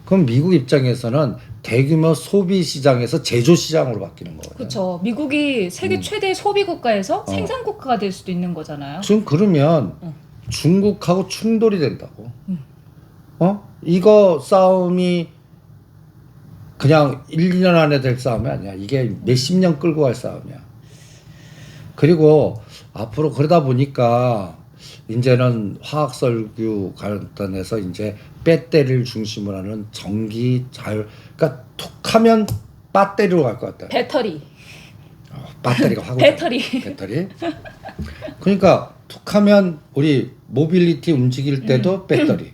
그럼 미국 입장에서는 대규모 소비 시장에서 제조 시장으로 바뀌는 거예요. 그렇죠. 미국이 세계 최대 소비 국가에서 생산 국가가 될 수도 있는 거잖아요. 지금 그러면 중국하고 충돌이 된다고. 이거 싸움이 그냥 1, 2년 안에 될 싸움이 아니야. 이게 몇십 년 끌고 갈 싸움이야. 그리고 앞으로 그러다 보니까 이제는 화학설규 관련해서 이제 배터리를 중심으로 하는 전기 자율, 그러니까 툭하면 배터리로 갈 것 같다. 배터리. 배터리가 화고. 배터리. 배터리. 그러니까 툭하면 우리 모빌리티 움직일 때도 배터리.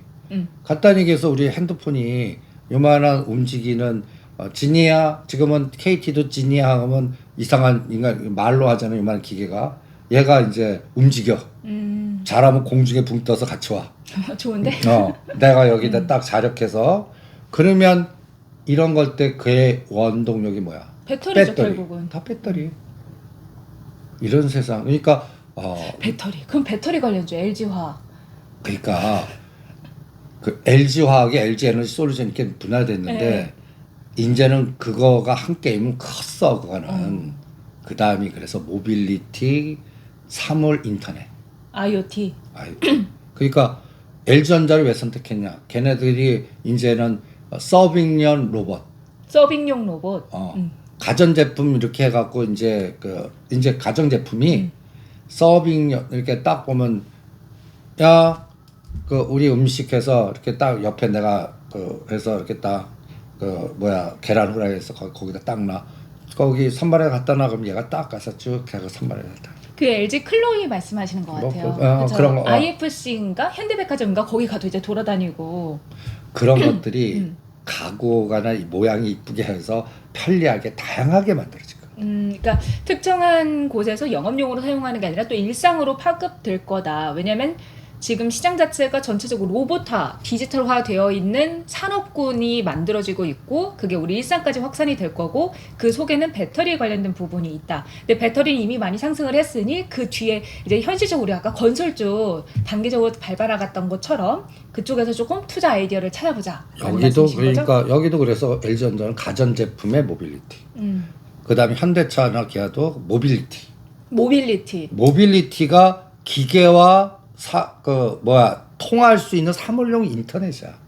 간단히 얘기해서 우리 핸드폰이 요만한 움직이는 지니아, 지금은 KT도 지니아 하면 이상한 인간 말로 하잖아요. 요만한 기계가. 얘가 이제 움직여. 잘하면 공중에 붕 떠서 같이 와. 좋은데? 내가 여기다 딱 자력해서 그러면 이런 걸 때 그의 원동력이 뭐야? 배터리죠, 결국은. 다 배터리. 이런 세상. 그러니까 배터리. 그럼 배터리 관련주 LG화학. 그러니까 그 LG화학이 LG에너지 솔루션 이렇게 분할됐는데 네. 이제는 그거가 한 게임은 컸어. 그거는. 그다음이 그래서 모빌리티, 사물 인터넷. IoT. 그러니까 LG전자를 왜 선택했냐? 걔네들이 이제는 서빙용 로봇, 서빙용 로봇. 가전제품 이렇게 해갖고 이제 이제 가정제품이 서빙용 이렇게 딱 보면 야, 우리 음식해서 이렇게 딱 옆에 내가 해서 이렇게 딱 계란 후라이에서 거기다 딱 놔. 거기 선발에 갖다 놔. 그럼 얘가 딱 가서 쭉 걔가 선발에 갖다. 그 LG 클로이 말씀하시는 것 같아요. 그런 거. IFC인가 현대백화점인가 거기 가도 이제 돌아다니고 그런 것들이 가구가나 모양이 이쁘게 해서 편리하게 다양하게 만들어지거든요. 그러니까 특정한 곳에서 영업용으로 사용하는 게 아니라 또 일상으로 파급될 거다. 왜냐면 지금 시장 자체가 전체적으로 로봇화, 디지털화 되어 있는 산업군이 만들어지고 있고 그게 우리 일상까지 확산이 될 거고 그 속에는 배터리에 관련된 부분이 있다. 근데 배터리는 이미 많이 상승을 했으니 그 뒤에 이제 현실적으로 우리 아까 건설주 단계적으로 밟아나갔던 것처럼 그쪽에서 조금 투자 아이디어를 찾아보자. 여기도 그러니까 거죠? 여기도 그래서 LG전자는 가전제품의 모빌리티. 그다음에 현대차나 기아도 모빌리티. 모빌리티가 기계와 통할 수 있는 사물용 인터넷이야.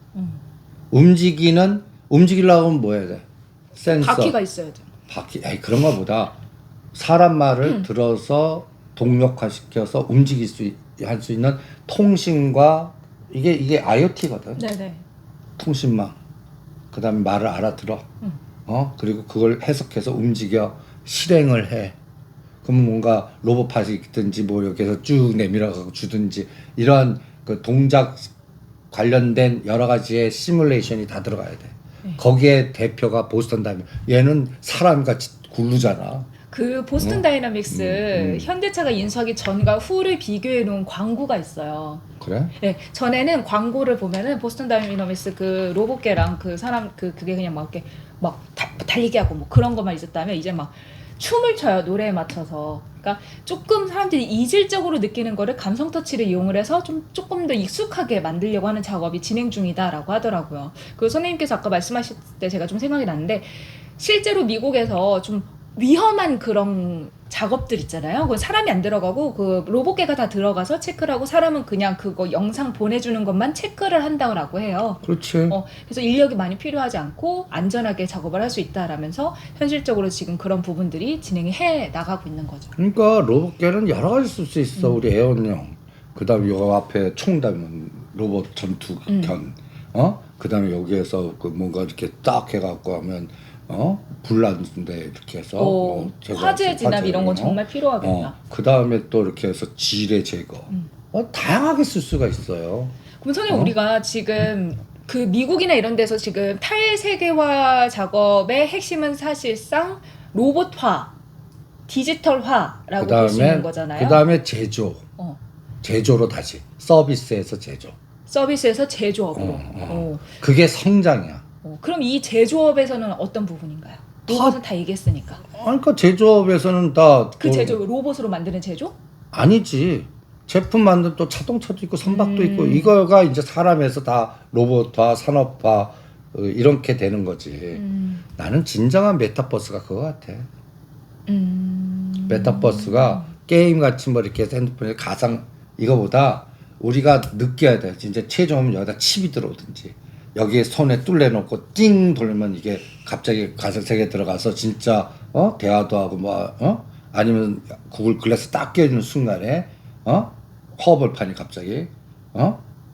움직이려고 하면 뭐 해야 돼? 센서. 바퀴가 있어야 돼. 그런 거보다 사람 말을 들어서 동력화시켜서 할 수 있는 통신과 이게 IoT거든. 네네. 통신망. 그다음에 말을 알아들어. 그리고 그걸 해석해서 움직여 실행을 해. 그럼 뭔가 로봇팟이 있든지 뭐 여기서 쭉 내밀어 주든지 이런 그 동작 관련된 여러 가지의 시뮬레이션이 다 들어가야 돼. 거기에 대표가 보스턴 다이내믹스. 얘는 사람같이 굴르잖아. 그 보스턴 다이나믹스 현대차가 인수하기 전과 후를 비교해 놓은 광고가 있어요. 그래? 네, 전에는 광고를 보면은 보스턴 다이나믹스 그 로봇계랑 그 사람 그게 그냥 막 이렇게 막 달리기 하고 뭐 그런 것만 있었다면 이제 막 춤을 춰요, 노래에 맞춰서. 그러니까 조금 사람들이 이질적으로 느끼는 거를 감성 터치를 이용을 해서 조금 더 익숙하게 만들려고 하는 작업이 진행 중이다라고 하더라고요. 그 선생님께서 아까 말씀하실 때 제가 좀 생각이 났는데 실제로 미국에서 좀 위험한 그런 작업들 있잖아요. 그건 사람이 안 들어가고 그 로봇계가 다 들어가서 체크를 하고 사람은 그냥 그거 영상 보내주는 것만 체크를 한다고 해요. 그렇지. 그래서 인력이 많이 필요하지 않고 안전하게 작업을 할 수 있다라면서 현실적으로 지금 그런 부분들이 진행이 해 나가고 있는 거죠. 그러니까 로봇계는 여러 가지 쓸 수 있어. 우리 에어용. 그다음에 요 앞에 총 달면 로봇 전투견. 그다음에 여기에서 그 뭔가 이렇게 딱 해갖고 하면 불난데 이렇게 해서 화재 진압 이런 건 정말 필요하겠다. 그 다음에 또 이렇게 해서 지뢰 제거. 다양하게 쓸 수가 있어요. 그럼 선생님 우리가 지금 그 미국이나 이런 데서 지금 탈세계화 작업의 핵심은 사실상 로봇화, 디지털화라고 볼 수 있는 거잖아요. 그 다음에 제조. 제조로 다시 서비스에서 제조. 서비스에서 제조업으로. 그게 성장이야. 그럼 이 제조업에서는 어떤 부분인가요? 로봇은 다 얘기했으니까. 그러니까 제조업에서는 다 그 제조 로봇으로 만드는 제조? 아니지. 제품 만든 또 자동차도 있고 선박도 있고 이거가 이제 사람에서 다 로봇화, 산업화 이렇게 되는 거지. 나는 진정한 메타버스가 그거 같아. 메타버스가 게임같이 뭐 이렇게 해서 핸드폰에 가상 이거보다 우리가 느껴야 돼. 진짜 최종은 여기다 칩이 들어오든지 여기에 손에 뚫려놓고 띵 돌리면 이게 갑자기 가상세계에 들어가서 진짜 대화도 하고 뭐 아니면 구글 글래스 딱 껴주는 순간에 허벌판이 갑자기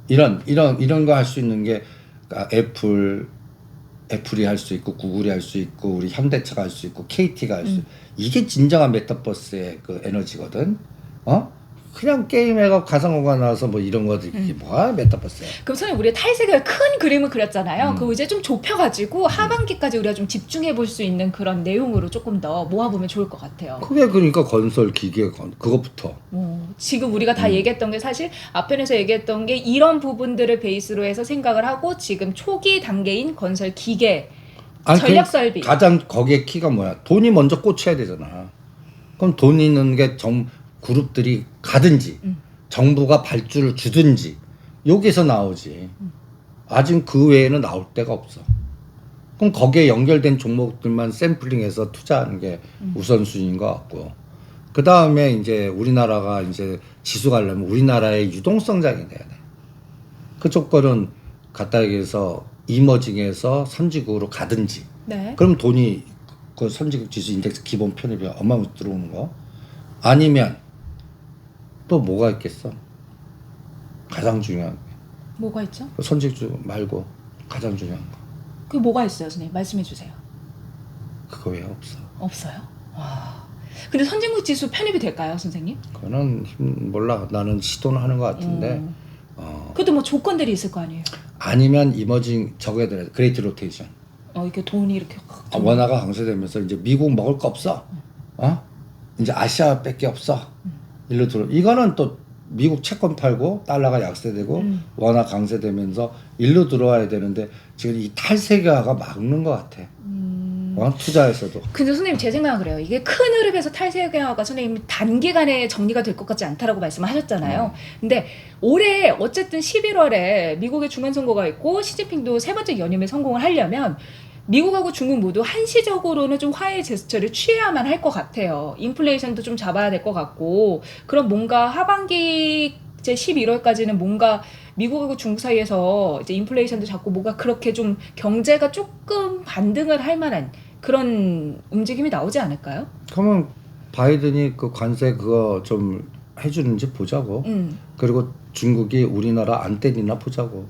이런 거 할 수 있는 게 애플이 할 수 있고 구글이 할 수 있고 우리 현대차가 할 수 있고 KT가 할 수 있고 이게 진정한 메타버스의 그 에너지거든. 그냥 게임해가 가상화가 나와서 뭐 이런 거들 이게 뭐야 메타버스야. 그럼 선생님 우리 탈색의 큰 그림을 그렸잖아요. 그거 이제 좀 좁혀가지고 하반기까지 우리가 좀 집중해 볼 수 있는 그런 내용으로 조금 더 모아보면 좋을 것 같아요. 그게 그러니까 건설 기계 그것부터. 지금 우리가 다 얘기했던 게 사실 앞편에서 얘기했던 게 이런 부분들을 베이스로 해서 생각을 하고 지금 초기 단계인 건설 기계 전략 설비. 가장 거기에 키가 뭐야? 돈이 먼저 꽂혀야 되잖아. 그럼 돈 있는 게 그룹들이 가든지 정부가 발주를 주든지 여기서 나오지. 아직 그 외에는 나올 데가 없어. 그럼 거기에 연결된 종목들만 샘플링해서 투자하는 게 우선순위인 것 같고 그 다음에 이제 우리나라가 이제 지수 가려면 우리나라의 유동성장이 돼야 돼. 그쪽 거는 갖다 얘기해서 이머징에서 선진국으로 가든지. 네. 그럼 돈이 그 선진국 지수 인덱스 기본 편입이 어마어마하게 들어오는 거. 아니면 또 뭐가 있겠어? 가장 중요한 게. 뭐가 있죠? 선진국 말고 가장 중요한 거. 그게 뭐가 있어요, 선생님? 말씀해 주세요. 그거 왜 없어? 없어요? 와. 근데 선진국 지수 편입이 될까요, 선생님? 그거는 몰라. 나는 시도는 하는 것 같은데. 그래도 뭐 조건들이 있을 거 아니에요? 아니면 이머징 저거에 대해 그레이트 로테이션. 이렇게 돈이 이렇게 원화가 강세되면서 이제 미국 먹을 거 없어. 이제 아시아밖에 없어. 일로 들어. 이거는 또 미국 채권 팔고 달러가 약세되고 원화 강세되면서 일로 들어와야 되는데 지금 이 탈세계화가 막는 것 같아. 투자에서도. 근데 선생님 제 생각은 그래요. 이게 큰 흐름에서 탈세계화가 선생님 단기간에 정리가 될 것 같지 않다라고 말씀하셨잖아요. 근데 올해 어쨌든 11월에 미국의 중간선거가 있고 시진핑도 세 번째 연임에 성공을 하려면 미국하고 중국 모두 한시적으로는 좀 화해 제스처를 취해야만 할 것 같아요. 인플레이션도 좀 잡아야 될 것 같고 그럼 뭔가 하반기 이제 11월까지는 뭔가 미국하고 중국 사이에서 이제 인플레이션도 잡고 뭔가 그렇게 좀 경제가 조금 반등을 할 만한 그런 움직임이 나오지 않을까요? 그러면 바이든이 그 관세 그거 좀 해주는지 보자고. 그리고 중국이 우리나라 안 때리나 보자고.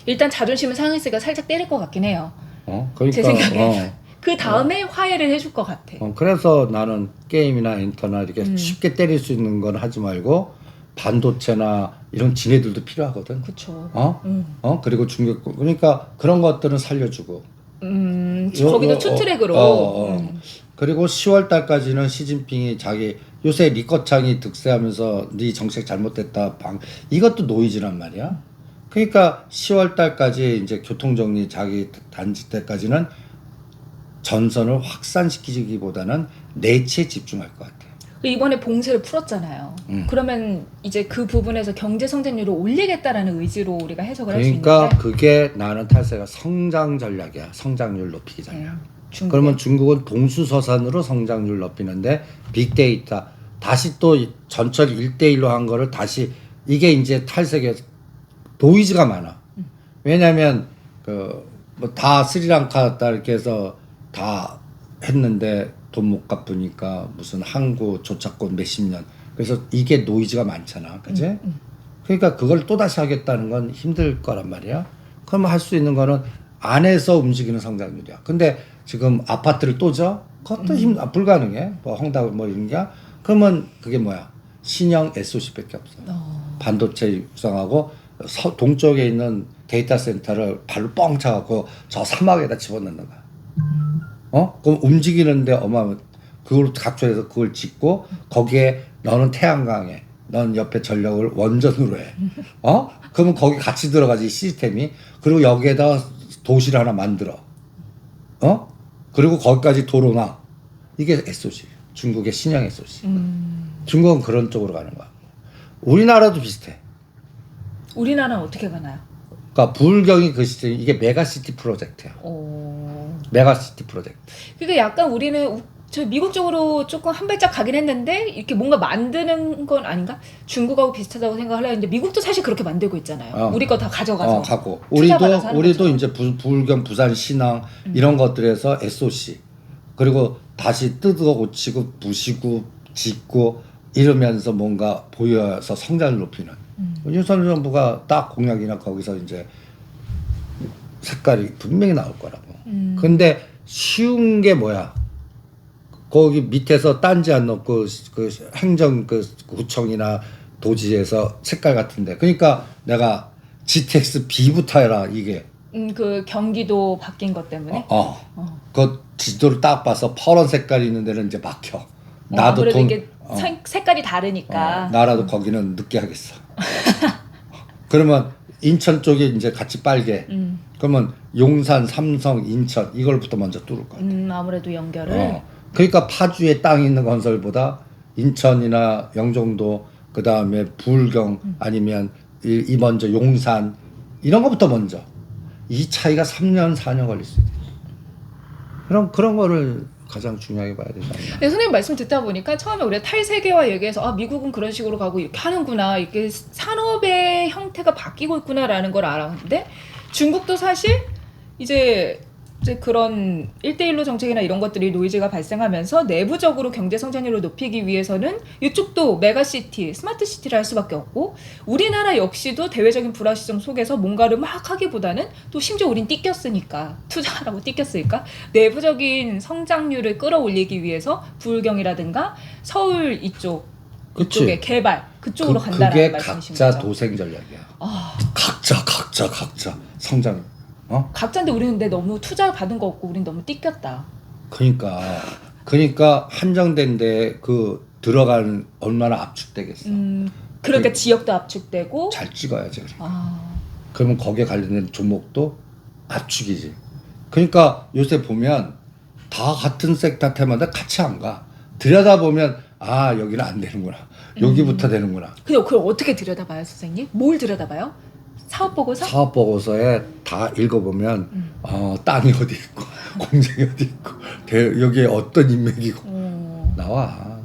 일단 자존심은 상했으니까 살짝 때릴 것 같긴 해요. 그러니까 제 생각에. 그 다음에 화해를 해줄 것 같아. 그래서 나는 게임이나 엔터나 이렇게 쉽게 때릴 수 있는 건 하지 말고 반도체나 이런 지네들도 필요하거든. 그렇죠. 그리고 중국 그러니까 그런 것들은 살려주고. 거기도 투트랙으로. 그리고 10월 달까지는 시진핑이 자기 요새 리커창이 득세하면서 네 정책 잘못됐다 이것도 노이즈란 말이야. 그러니까 10월 달까지 이제 교통정리 자기 단지 때까지는 전선을 확산시키기보다는 내치에 집중할 것 같아요. 이번에 봉쇄를 풀었잖아요. 그러면 이제 그 부분에서 경제 성장률을 올리겠다라는 의지로 우리가 해석을 할 수 있는데. 그러니까 그게 나는 탈세가 성장 전략이야. 성장률 높이기 전략. 그러면 중국은 동수서산으로 성장률 높이는데 빅데이터 다시 또 전철 1대1로 한 거를 다시 이게 이제 탈세계 노이즈가 많아. 왜냐면 그 뭐 다 스리랑카 다 이렇게 해서 다 했는데 돈 못 갚으니까 무슨 항구 조차권 몇십 년. 그래서 이게 노이즈가 많잖아. 그지? 그러니까 그걸 또다시 하겠다는 건 힘들 거란 말이야. 그러면 할 수 있는 거는 안에서 움직이는 성장률이야. 근데 지금 아파트를 또 져? 그것도 불가능해. 뭐 헝다 뭐 이런 게. 그러면 그게 뭐야? 신형 SOC밖에 없어. 반도체 육성하고 동쪽에 있는 데이터 센터를 발로 뻥 차갖고 저 사막에다 집어넣는 거야. 그럼 움직이는데 그걸 각초해서 그걸 짓고 거기에 너는 태양광에 넌 옆에 전력을 원전으로 해. 그러면 거기 같이 들어가지 시스템이. 그리고 여기에다 도시를 하나 만들어. 그리고 거기까지 도로나 이게 SOC. 중국의 신형 SOC. 중국은 그런 쪽으로 가는 거야. 우리나라도 비슷해. 우리나라는 어떻게 가나요? 그러니까 부울경이 그 시점 이게 메가시티 프로젝트야. 메가시티 프로젝트. 그러니까 약간 우리는 저 미국 쪽으로 조금 한 발짝 가긴 했는데 이렇게 뭔가 만드는 건 아닌가? 중국하고 비슷하다고 생각을 했는데 미국도 사실 그렇게 만들고 있잖아요. 우리 거 다 가져가서 하고 투자받아서 하는 우리도 것처럼. 이제 부울경 부산 신항 이런 것들에서 SOC 그리고 다시 뜯어 고치고 부시고 짓고 이러면서 뭔가 보여서 성장을 높이는 윤석열 정부가 딱 공약이나 거기서 이제 색깔이 분명히 나올 거라고. 근데 쉬운 게 뭐야? 거기 밑에서 딴지 안 넣고 그 행정 그 구청이나 도지에서 색깔 같은데. 그러니까 내가 GTX B부터 해라 이게. 그 경기도 바뀐 것 때문에. 그 지도를 딱 봐서 파란 색깔이 있는 데는 이제 막혀. 나도 아무래도 돈. 이게 색깔이 다르니까. 나라도 거기는 늦게 하겠어. 그러면 인천 쪽에 이제 같이 빨개. 그러면 용산, 삼성, 인천 이걸부터 먼저 뚫을 거야. 아무래도 연결을. 그러니까 파주에 땅이 있는 건설보다 인천이나 영종도 그 다음에 부울경 아니면 이 먼저 용산 이런 것부터 먼저 이 차이가 3년 4년 걸릴 수 있어요. 그런 거를 가장 중요하게 봐야 되지 않나. 네, 선생님 말씀 듣다 보니까 처음에 우리가 탈세계화 얘기해서 아 미국은 그런 식으로 가고 이렇게 하는구나 이렇게 산업의 형태가 바뀌고 있구나라는 걸 알았는데 중국도 사실 이제 그런 1대1로 정책이나 이런 것들이 노이즈가 발생하면서 내부적으로 경제 성장률을 높이기 위해서는 이쪽도 메가시티, 스마트시티를 할 수밖에 없고 우리나라 역시도 대외적인 불확실성 속에서 뭔가를 막 하기보다는 또 심지어 우린 띠꼈으니까 투자하라고 띠꼈으니까 내부적인 성장률을 끌어올리기 위해서 부울경이라든가 서울 이쪽의 개발 그쪽으로 간다는 말씀이신 거죠. 그게 각자 도생 전략이야. 각자 성장. 각자인데 우리는 근데 너무 투자 받은 거 없고 우린 너무 띠꼈다. 그러니까 한정된 데 그 들어가는 얼마나 압축되겠어. 그러니까 지역도 압축되고 잘 찍어야지. 그러면 거기에 관련된 종목도 압축이지. 그러니까 요새 보면 다 같은 섹터 테마인데 같이 안 가. 들여다보면 아 여기는 안 되는구나. 여기부터 되는구나. 근데 그걸 어떻게 들여다봐요, 선생님? 뭘 들여다봐요? 사업 보고서? 사업 보고서에 다 읽어보면 땅이 어디 있고 공장이 어디 있고 여기에 어떤 인맥이고 나와.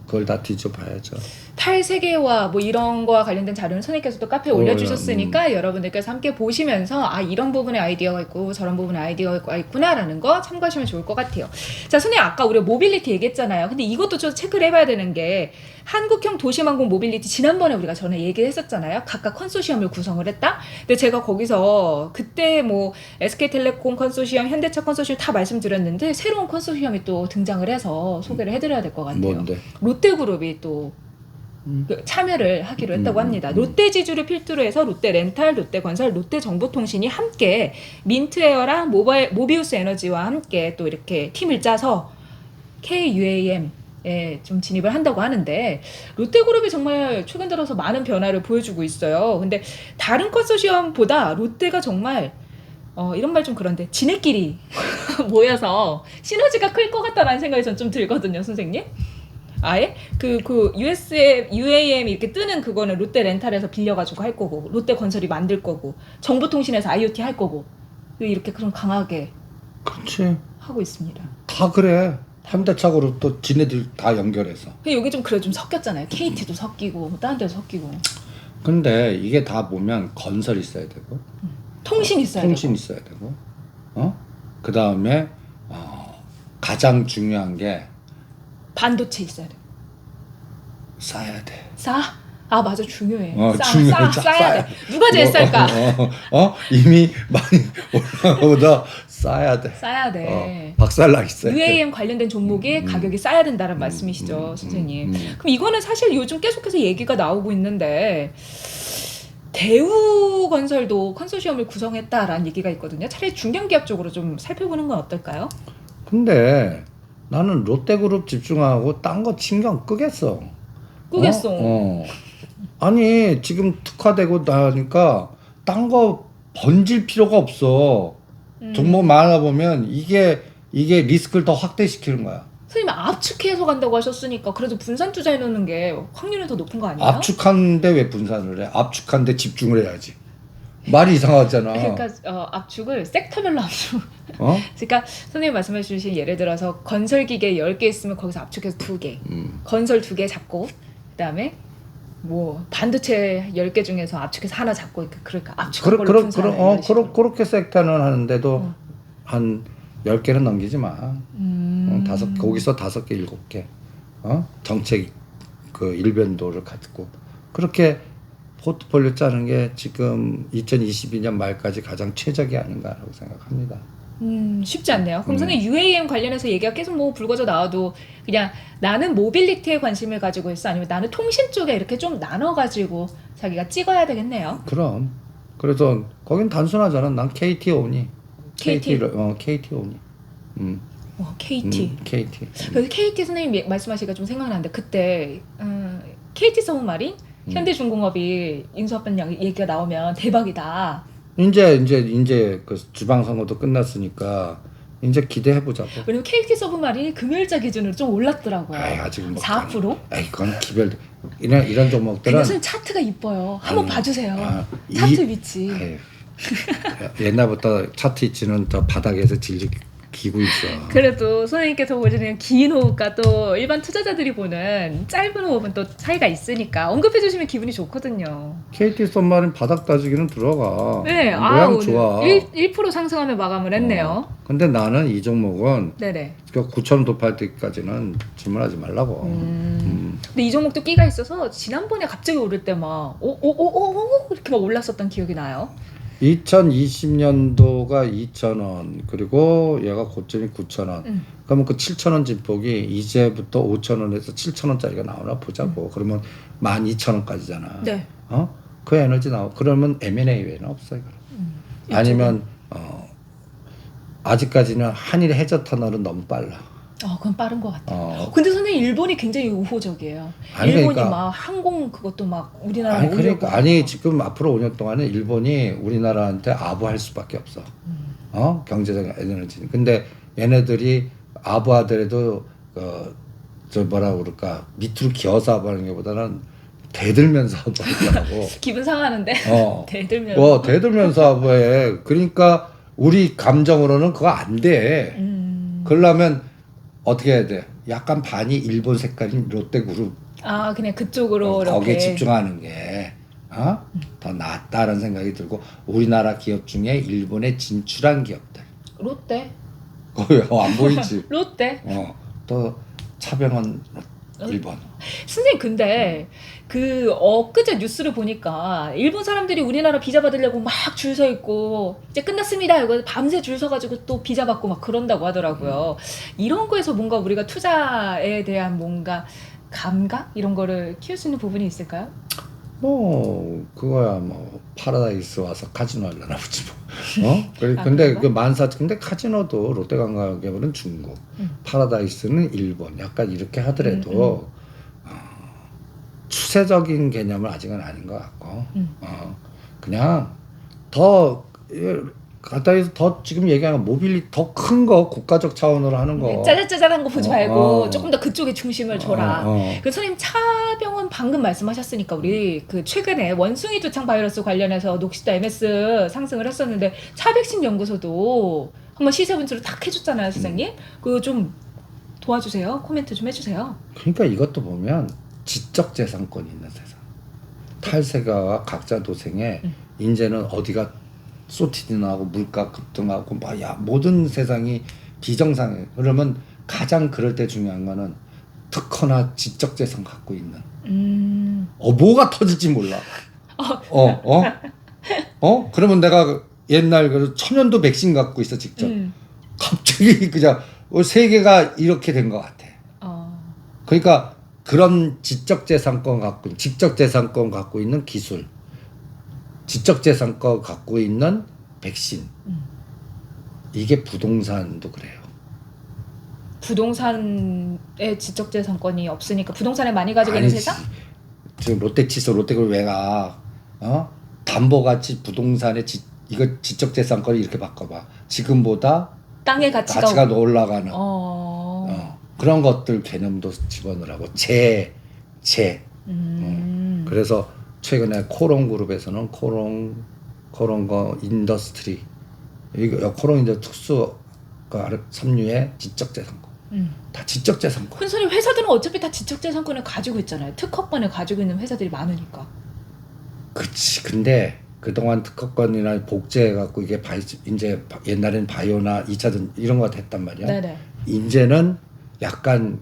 그걸 다 뒤져봐야죠. 탈세계화 뭐 이런 거와 관련된 자료는 선생님께서도 카페에 올려주셨으니까 여러분들께서 함께 보시면서 아 이런 부분에 아이디어가 있고 저런 부분에 아이디어가 있구나라는 거 참고하시면 좋을 것 같아요. 자, 선생님 아까 우리가 모빌리티 얘기했잖아요. 근데 이것도 좀 체크를 해봐야 되는 게 한국형 도시망공 모빌리티 지난번에 우리가 전에 얘기했었잖아요. 각각 컨소시엄을 구성을 했다. 근데 제가 거기서 그때 뭐 SK텔레콤 컨소시엄, 현대차 컨소시엄 다 말씀드렸는데 새로운 컨소시엄이 또 등장을 해서 소개를 해드려야 될 것 같아요. 뭔데? 롯데그룹이 또 참여를 하기로 했다고 합니다. 롯데지주를 필두로 해서 롯데렌탈, 롯데건설, 롯데정보통신이 함께 민트에어랑 모비우스 에너지와 함께 또 이렇게 팀을 짜서 KUAM에 좀 진입을 한다고 하는데 롯데그룹이 정말 최근 들어서 많은 변화를 보여주고 있어요. 근데 다른 컨소시엄보다 롯데가 정말 이런 말 좀 그런데 지네끼리 모여서 시너지가 클 것 같다라는 생각이 전 좀 들거든요, 선생님. 아예 UAM 이렇게 뜨는 그거는 롯데 렌탈에서 빌려가지고 할 거고 롯데 건설이 만들 거고 정보통신에서 IoT 할 거고 이렇게 그럼 강하게 그렇지 하고 있습니다. 다 그래. 현대차 그룹도 지네들 다 연결해서. 여기 좀 좀 섞였잖아요. KT도 섞이고 뭐 다른 데도 섞이고. 근데 이게 다 보면 건설 있어야 되고 통신 있어야 통신 되고. 있어야 되고 그 다음에 가장 중요한 게 반도체 있어야 돼. 싸야 돼. 아 맞아 중요해. 싸야 돼. 누가 제일 쌀까? 이미 많이 올라가보다 싸야 돼. 싸야 돼. 박살나 있어야 돼. UAM 관련된 종목이 가격이 싸야 된다는 말씀이시죠, 선생님. 그럼 이거는 사실 요즘 계속해서 얘기가 나오고 있는데 대우건설도 컨소시엄을 구성했다라는 얘기가 있거든요. 차라리 중견기업 쪽으로 좀 살펴보는 건 어떨까요? 근데 나는 롯데그룹 집중하고 딴 거 신경 끄겠어. 아니 지금 특화되고 나니까 딴 거 번질 필요가 없어. 종목 많아 보면 이게 리스크를 더 확대시키는 거야. 선생님 압축해서 간다고 하셨으니까 그래도 분산 투자해 놓는 게 확률이 더 높은 거 아니에요? 압축하는데 왜 분산을 해? 압축하는데 집중을 해야지. 말이 이상하잖아. 그러니까 압축을 섹터별로 압축. 어? 그러니까 선생님 말씀해 주신 예를 들어서 건설 기계 10개 있으면 거기서 압축해서 2개. 건설 2개 잡고 그다음에 뭐 반도체 10개 중에서 압축해서 하나 잡고 그러니까 압축한 걸로 분산하는 이런 식으로. 그렇게 섹터는 하는데도 한 10개는 넘기지 마. 거기서 5개, 7개. 정책 그 일변도를 갖고 그렇게 포트폴리오 짜는 게 지금 2022년 말까지 가장 최적이 아닌가라고 생각합니다. 쉽지 않네요. 그럼 선생님 UAM 관련해서 얘기가 계속 뭐 불거져 나와도 그냥 나는 모빌리티에 관심을 가지고 있어 아니면 나는 통신 쪽에 이렇게 좀 나눠가지고 자기가 찍어야 되겠네요. 그럼 그래서 거긴 단순하잖아. 난 KT 오니. KT? KT 오니. KT. KT. 그래서 KT 선생님 말씀하시니까 좀 생각나는데 그때 KT 서브마린 현대중공업이 인수합병 얘기가 나오면 대박이다. 이제 그 지방선거도 끝났으니까 이제 기대해 보자고. 왜냐면 KT 서브마린이 금요일자 기준으로 좀 올랐더라고요. 아직 뭐 4%? 그건 기별 이런 종목들은. 그것은 차트가 이뻐요. 한번 봐주세요. 차트 위치. 옛날부터 차트 위치는 저 바닥에서 질질 기고 있어. 그래도 선생님께서 보시는 긴 호흡과 또 일반 투자자들이 보는 짧은 호흡은 또 차이가 있으니까 언급해 주시면 기분이 좋거든요. KT 썬마린 바닥 따지기는 들어가. 네, 모양 오늘 좋아. 1% 상승하며 마감을 했네요. 근데 나는 이 종목은 네네. 9,000원 돌파할 때까지는 질문하지 말라고. 근데 이 종목도 끼가 있어서 지난번에 갑자기 오를 때 막 오오오오 이렇게 막 올랐었던 기억이 나요. 2020년도가 2,000원 그리고 얘가 고점이 9,000원. 그러면 그 7,000원 진폭이 이제부터 5,000원에서 7,000원짜리가 나오나 보자고. 그러면 12,000원까지잖아. 네. 그 에너지 나오. 그러면 M&A 외에는 없어요. 아니면 아직까지는 한일 해저 터널은 너무 빨라. 그건 빠른 것 같아요. 근데 선생님 일본이 굉장히 우호적이에요. 아니, 일본이 그러니까, 막 항공 그것도 막 우리나라 지금 앞으로 5년 동안은 일본이 우리나라한테 아부할 수밖에 없어. 경제적 에너지. 근데 얘네들이 아부하더라도 저 뭐라 그럴까 밑으로 기어서 아부하는 것보다는 대들면서 아부하더라고. 기분 상하는데. 대들면서. 대들면서 아부해. 그러니까 우리 감정으로는 그거 안 돼. 그러려면 어떻게 해야 돼? 약간 반이 일본 색깔인 롯데그룹. 그냥 그쪽으로 거기에 이렇게 집중하는 게 더 낫다는 생각이 들고 우리나라 기업 중에 일본에 진출한 기업들. 롯데. 안 보이지? 롯데. 또 차병원 일본. 선생님 근데 그 엊그제 뉴스를 보니까 일본 사람들이 우리나라 비자 받으려고 막 줄 서 있고 이제 끝났습니다 이거 밤새 줄 서가지고 또 비자 받고 막 그런다고 하더라고요. 이런 거에서 뭔가 우리가 투자에 대한 뭔가 감각 이런 거를 키울 수 있는 부분이 있을까요? 그거야 파라다이스 와서 카지노 하려나 보지 뭐. 근데 근데 카지노도 롯데관광객은 중국, 파라다이스는 일본. 약간 이렇게 하더라도 추세적인 개념은 아직은 아닌 것 같고 그냥 더 가까이서 더 지금 얘기하는 모빌리 더 큰 거 국가적 차원으로 하는 거 짜잘짜잘한 거 보지 말고 조금 더 그쪽에 중심을 줘라. 그 선생님 차병원 방금 말씀하셨으니까 우리 그 최근에 원숭이 두창 바이러스 관련해서 녹시다 MS 상승을 했었는데 차백신 연구소도 한번 시세 분석을 탁 해줬잖아요, 선생님. 그거 좀 도와주세요. 코멘트 좀 해주세요. 그러니까 이것도 보면 지적 재산권이 있는 세상. 탈세가 각자 도생에 이제는 어디가 소티드나고 물가 급등하고 모든 세상이 비정상해. 그러면 가장 그럴 때 중요한 거는 특허나 지적 재산 갖고 있는. 뭐가 터질지 몰라. 그러면 내가 옛날 그 천연두 백신 갖고 있어 직접. 갑자기 그냥 세계가 이렇게 된 것 같아. 그러니까 그런 직접 재산권 갖고 있는 기술, 지적 재산권 갖고 있는 백신. 이게 부동산도 그래요. 부동산에 지적 재산권이 없으니까 부동산에 많이 가지고 있는 세상? 지금 롯데치소 롯데그룹 외가 담보가치 부동산의 이거 지적 재산권을 이렇게 바꿔봐. 지금보다 땅의 가치가 올라가는 그런 것들 개념도 집어넣으라고. 그래서 최근에 코롱그룹에서는 코롱 그런 거 인더스트리 이거 그런 이제 특수 그 섬유의 지적재산권 다 지적재산권. 흔소리 회사들은 어차피 다 지적재산권을 가지고 있잖아요. 특허권을 가지고 있는 회사들이 많으니까. 그치. 근데 그동안 특허권이나 복제해갖고 이게 이제 옛날엔 바이오나 2차전 이런 거 했단 말이야. 네네. 이제는 약간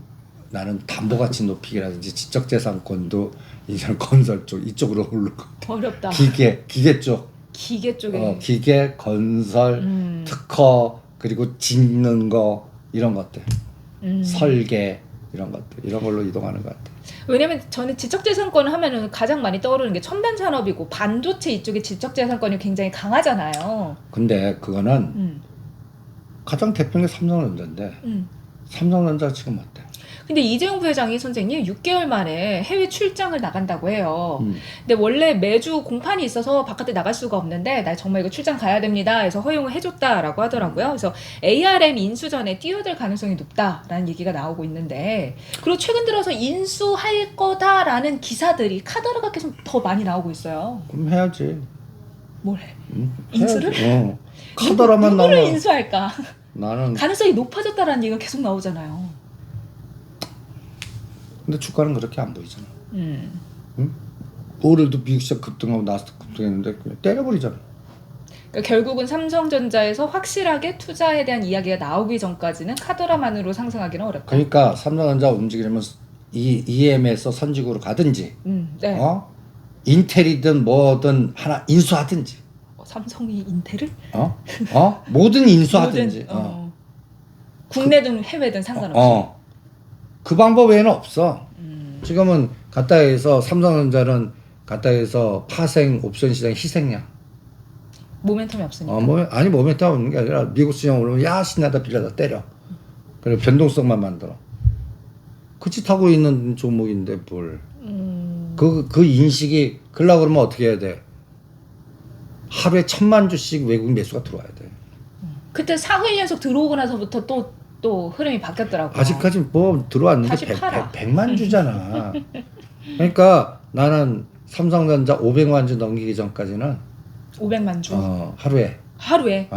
나는 담보가치 높이기라든지 지적재산권도 이제는 건설 쪽 이쪽으로 오를 것 같아. 어렵다. 기계 쪽. 기계 쪽에. 기계, 건설, 특허 그리고 짓는 거 이런 것들. 설계 이런 것들 이런 걸로 이동하는 것 같아. 왜냐면 저는 지적재산권 하면은 가장 많이 떠오르는 게 첨단 산업이고 반도체 이쪽에 지적재산권이 굉장히 강하잖아요. 근데 그거는 가장 대표적인 게 삼성전자인데 삼성전자 지금 어때? 근데 이재용 부회장이 선생님 6개월 만에 해외 출장을 나간다고 해요. 근데 원래 매주 공판이 있어서 바깥에 나갈 수가 없는데 나 정말 이거 출장 가야 됩니다 해서 허용을 해줬다라고 하더라고요. 그래서 ARM 인수 전에 뛰어들 가능성이 높다라는 얘기가 나오고 있는데 그리고 최근 들어서 인수할 거다라는 기사들이 카더라가 계속 더 많이 나오고 있어요. 그럼 해야지. 뭘 해? 인수를? 카더라만 누구를 나오면 인수할까? 나는 가능성이 높아졌다라는 얘기가 계속 나오잖아요. 근데 주가는 그렇게 안 보이잖아. 응? 오늘도 미국 시장 급등하고 나스닥 급등했는데 그냥 때려버리잖아. 그러니까 결국은 삼성전자에서 확실하게 투자에 대한 이야기가 나오기 전까지는 카더라만으로 상승하기는 어렵다. 그러니까 삼성전자 움직이려면 EM에서 선지국으로 가든지, 네. 인텔이든 뭐든 하나 인수하든지. 삼성이 인텔을? 뭐든 인수하든지. 국내든 해외든 상관없이. 그 방법 외에는 없어. 지금은 가까이에서 삼성전자는 가까이에서 파생 옵션 시장 희생양. 모멘텀이 없으니까. 아니 모멘텀 없는 게 아니라 미국 시장 오르면 야 신나다 빌려다 때려. 그리고 변동성만 만들어. 그 짓 하고 있는 종목인데 뭘. 그 인식이 그러려고 그러면 어떻게 해야 돼? 하루에 1,000만 주씩 외국 매수가 들어와야 돼. 그때 4일 연속 들어오고 나서부터 또 흐름이 바뀌었더라고요. 아직까지 뭐 들어왔는데 다시 팔아. 100만 주잖아. 그러니까 나는 삼성전자 500만 주 넘기기 전까지는 500만 주? 하루에. 하루에?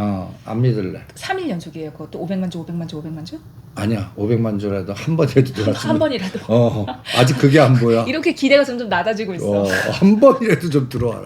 안 믿을래. 3일 연속이에요. 그것도 500만 주, 500만 주, 500만 주? 아니야. 500만 주라도 한 번이라도 들어왔으면. 한 번이라도. 아직 그게 안 보여. 이렇게 기대가 점점 낮아지고 있어. 한 번이라도 좀 들어와라.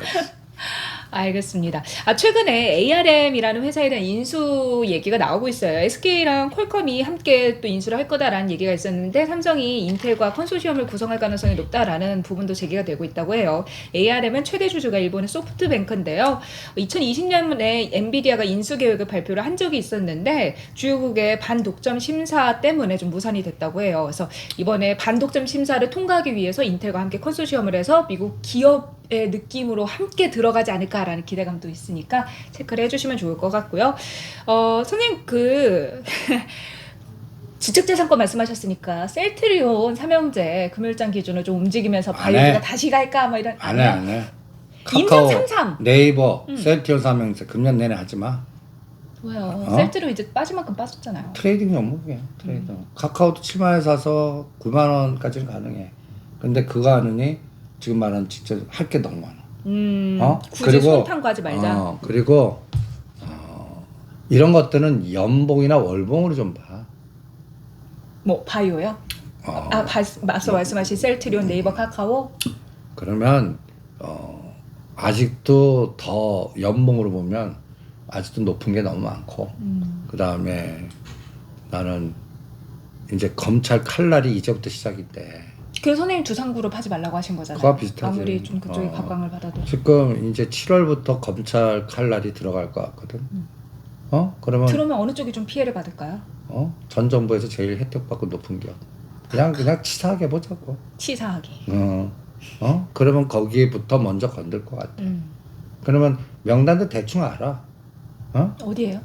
알겠습니다. 최근에 ARM이라는 회사에 대한 인수 얘기가 나오고 있어요. SK랑 퀄컴이 함께 또 인수를 할 거다라는 얘기가 있었는데 삼성이 인텔과 컨소시엄을 구성할 가능성이 높다라는 부분도 제기가 되고 있다고 해요. ARM은 최대 주주가 일본의 소프트뱅크인데요. 2020년에 엔비디아가 인수 계획을 발표를 한 적이 있었는데 주요국의 반독점 심사 때문에 좀 무산이 됐다고 해요. 그래서 이번에 반독점 심사를 통과하기 위해서 인텔과 함께 컨소시엄을 해서 미국 기업의 느낌으로 함께 들어가지 않을까라는 기대감도 있으니까 체크를 해주시면 좋을 것 같고요. 선생님 지적재산권 말씀하셨으니까 셀트리온 삼형제 금요일장 기준으로 좀 움직이면서 바이오가 다시 갈까 뭐 이런 안 해. 인정 카카오, 33 네이버, 셀트리온 삼형제 금년 내내 하지 마. 왜요? 셀트리온 이제 빠질 만큼 빠졌잖아요. 트레이딩 종목이야. 트레이딩. 카카오도 7만 원에 사서 9만 원까지는 가능해. 근데 그거 하느니 지금 말한 진짜 할 게 너무 많아. 굳이 손탄 하지 말자. 그리고 이런 것들은 연봉이나 월봉으로 좀 봐. 뭐 바이오요? 맞서 말씀하신 셀트리온, 네이버, 카카오? 그러면 아직도 더 연봉으로 보면 아직도 높은 게 너무 많고 그 다음에 나는 이제 검찰 칼날이 이제부터 시작인데. 그 선생님 두산그룹 하지 말라고 하신 거잖아요. 그와 비슷하지. 아무리 좀 그쪽에 각광을 받아도. 지금 이제 7월부터 검찰 칼날이 들어갈 것 같거든. 그러면 들어오면 어느 쪽이 좀 피해를 받을까요? 전 정부에서 제일 혜택 받고 높은 기업. 그냥 치사하게 보자고. 치사하게. 그러면 거기부터 먼저 건들 것 같아. 그러면 명단도 대충 알아. 어디예요?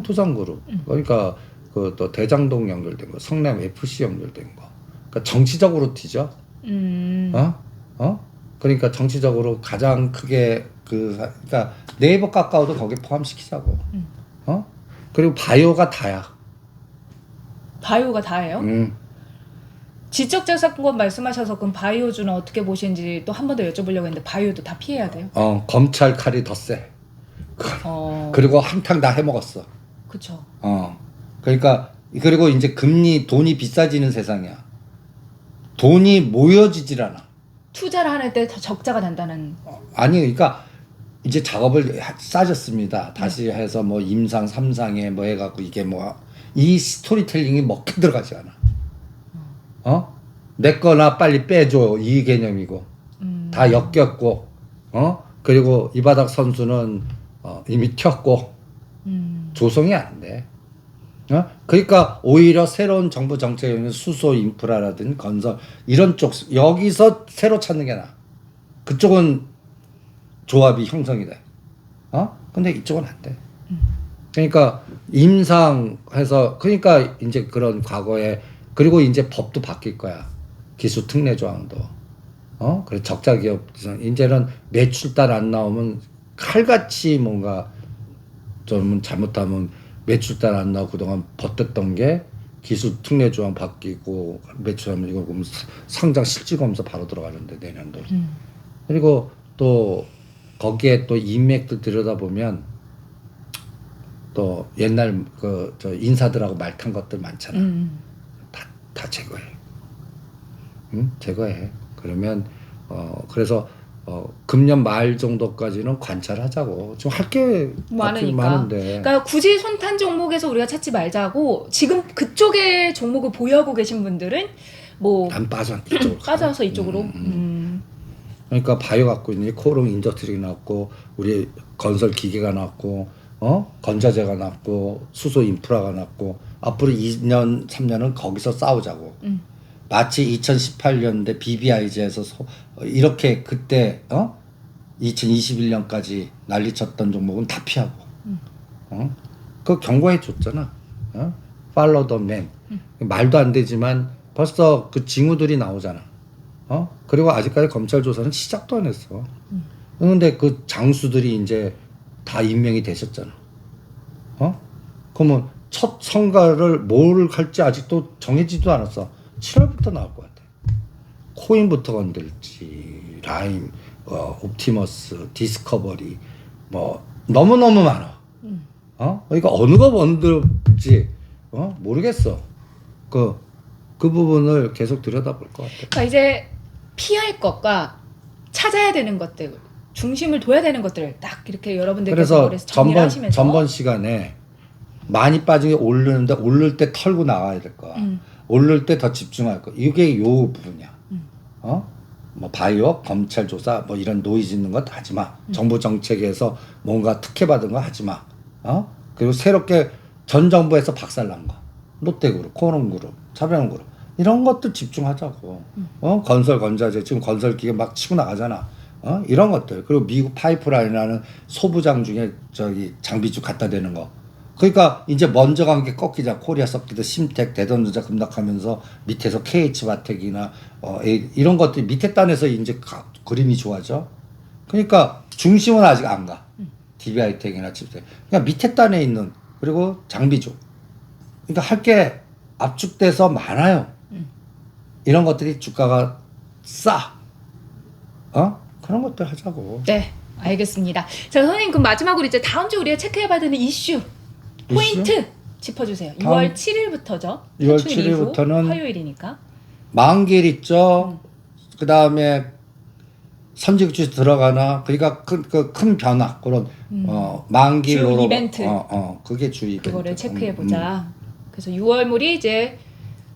두산그룹. 그러니까 그 또 대장동 연결된 거, 성남 FC 연결된 거. 그러니까 정치적으로 튀죠. 그러니까 정치적으로 가장 크게 그러니까 네이버 카카오도 거기에 포함시키자고. 그리고 바이오가 다야. 바이오가 다예요? 지적재산권 말씀하셔서 그럼 바이오주는 어떻게 보시는지 또 한 번 더 여쭤보려고 했는데 바이오도 다 피해야 돼요? 검찰 칼이 더 세. 그리고 한탕 다 해먹었어. 그쵸. 그러니까 그리고 이제 돈이 비싸지는 세상이야. 돈이 모여지질 않아. 투자를 하는 때 더 적자가 난다는. 아니 그러니까 이제 작업을 싸졌습니다. 다시 해서 뭐 임상 3상에 뭐 해갖고 이게 뭐 이 스토리텔링이 먹혀 들어가지 않아. 내 거나 빨리 빼줘 이 개념이고 다 엮였고 그리고 이 바닥 선수는 이미 튀었고 조성이 안 돼. 그러니까 오히려 새로운 정부 정책에 수소 인프라라든 건설 이런 쪽 여기서 새로 찾는 게 나아. 그쪽은 조합이 형성이 돼. 근데 이쪽은 안 돼. 그러니까 임상해서 그러니까 이제 그런 과거에 그리고 이제 법도 바뀔 거야. 기술 특례 조항도. 그래 적자 기업 이제는 매출달 안 나오면 칼같이 뭔가 좀 잘못하면 매출달 안 나오고 그동안 버텼던 게 기술 특례 조항 바뀌고 매출하면 이거 보면 상장 실질검사 바로 들어가는데 내년도. 그리고 또 거기에 또 인맥들 들여다보면 또 옛날 저 인사들하고 말 탄 것들 많잖아. 다 제거해. 제거해. 그러면 그래서 금년 말 정도까지는 관찰하자고. 좀 할 게 많은데. 그러니까 굳이 손탄 종목에서 우리가 찾지 말자고 지금 그쪽에 종목을 보유하고 계신 분들은 뭐 난 이쪽으로 빠져서 이쪽으로. 그러니까 바이오 갖고 있는 코오롱 인더스트리 나왔고 우리 건설 기계가 나왔고 건자재가 나왔고 수소 인프라가 나왔고 앞으로 2년 3년은 거기서 싸우자고. 마치 2018년대 BBIG에서 이렇게 그때 2021년까지 난리쳤던 종목은 다 피하고 그 경고해 줬잖아. Follow the man. 말도 안 되지만 벌써 그 징후들이 나오잖아. 그리고 아직까지 검찰 조사는 시작도 안 했어. 그런데 그 장수들이 이제 다 임명이 되셨잖아. 그러면 첫 성과를 뭘 할지 아직도 정해지도 않았어. 7월부터 나올 것 같아. 코인부터 건들지, 라임, 옵티머스, 디스커버리, 뭐 너무너무 많아. 그러니까 어느 거 건들지 모르겠어. 그 부분을 계속 들여다볼 것 같아. 그러니까 이제 피할 것과 찾아야 되는 것들, 중심을 둬야 되는 것들을 딱 이렇게 여러분들께서 그래서 정리를 하시면서 전번 시간에 많이 빠진 게 오르는데 오를 때 털고 나와야 될 거야. 오를 때 더 집중할 거. 이게 요 부분이야. 뭐 바이오, 검찰 조사, 뭐 이런 노이즈 있는 거 하지 마. 정부 정책에서 뭔가 특혜 받은 거 하지 마. 그리고 새롭게 전 정부에서 박살난 거. 롯데그룹, 코오롱그룹, 차병그룹 이런 것도 집중하자고. 건설 건자재 지금 건설 기계 막 치고 나가잖아. 이런 것들. 그리고 미국 파이프라인이라는 소부장 중에 저기 장비주 갖다 대는 거. 그러니까 이제 먼저 간 게 꺾이자. 코리아 서킷, 심텍, 대전전자 급락하면서 밑에서 KH바텍이나 이런 것들이 밑에 단에서 이제 그림이 좋아져. 그러니까 중심은 아직 안 가. DB하이텍이나 칩텍. 그냥 밑에 단에 있는 그리고 장비주. 그러니까 할 게 압축돼서 많아요. 이런 것들이 주가가 싸. 그런 것들 하자고. 네, 알겠습니다. 자, 선생님 그럼 마지막으로 이제 다음 주 우리가 체크해봐야 되는 이슈 포인트 짚어주세요. 6월 7일부터죠. 6월 7일부터는 화요일이니까. 만기일 있죠. 그 다음에 선직주 들어가나. 그러니까 큰 변화 그런 만기 주 로로 이벤트. 그게 주 이벤트. 그거를 체크해보자. 그래서 6월물이 이제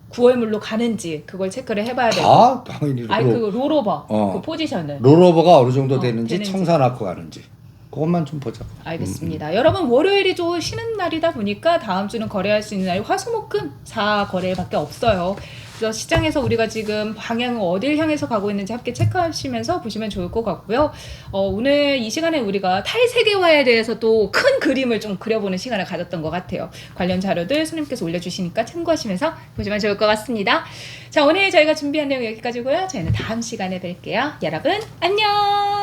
9월물로 가는지 그걸 체크를 해봐야 되고. 다 당연히 그 롤오버 그 포지션을. 롤오버가 어느 정도 되는지 되는지. 청산하고 가는지 그것만 좀 보자. 알겠습니다. 여러분 월요일이 좀 쉬는 날이다 보니까 다음 주는 거래할 수 있는 날이 화수목금 4거래일밖에 없어요. 그래서 시장에서 우리가 지금 방향은 어딜 향해서 가고 있는지 함께 체크하시면서 보시면 좋을 것 같고요. 오늘 이 시간에 우리가 탈세계화에 대해서 또 큰 그림을 좀 그려보는 시간을 가졌던 것 같아요. 관련 자료들 손님께서 올려주시니까 참고하시면서 보시면 좋을 것 같습니다. 자, 오늘 저희가 준비한 내용 여기까지고요. 저희는 다음 시간에 뵐게요. 여러분 안녕.